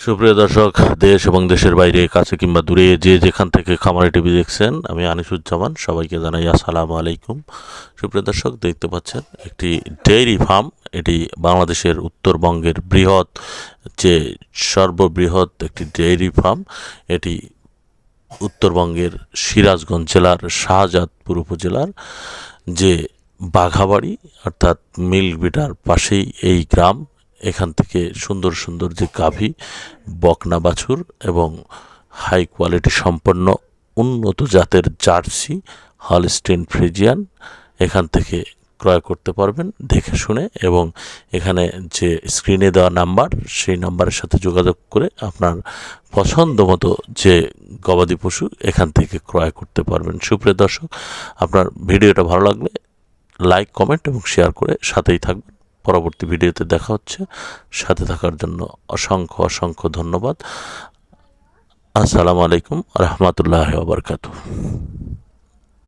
সুপ্রিয় দর্শক, দেশ এবং দেশের বাইরে, কাছে কিংবা দূরে যে যেখান থেকে খামারে টিভি দেখছেন, আমি আনিসুজ্জামান সবাইকে জানাই আসসালামু আলাইকুম। সুপ্রিয় দর্শক, দেখতে পাচ্ছেন একটি ডেইরি ফার্ম। এটি বাংলাদেশের উত্তরবঙ্গের যে সর্ববৃহৎ একটি ডেইরি ফার্ম। এটি উত্তরবঙ্গের সিরাজগঞ্জ জেলার শাহজাদপুর উপজেলার যে বাঘাবাড়ি অর্থাৎ মিল্ক বিটার পাশেই এই গ্রাম। এখান থেকে সুন্দর সুন্দর যে গাভী, বকনা বাছুর এবং হাই কোয়ালিটি সম্পন্ন উন্নত জাতের জার্সি, হলস্টেইন ফ্রিজিয়ান এখান থেকে ক্রয় করতে পারবেন দেখে শুনে। এবং এখানে যে স্ক্রিনে দেওয়া নাম্বার, সেই নাম্বারের সাথে যোগাযোগ করে আপনার পছন্দ মতো যে গবাদি পশু এখান থেকে ক্রয় করতে পারবেন। সুপ্রিয় দর্শক, আপনার ভিডিওটা ভালো লাগলে লাইক, কমেন্ট এবং শেয়ার করে সাথেই থাকবেন। পরবর্তী ভিডিওতে দেখা হচ্ছে। সাথে থাকার জন্য অসংখ্য অসংখ্য ধন্যবাদ। আসসালামু আলাইকুম রহমতুল্লাহ ওয়া বারাকাতুহু।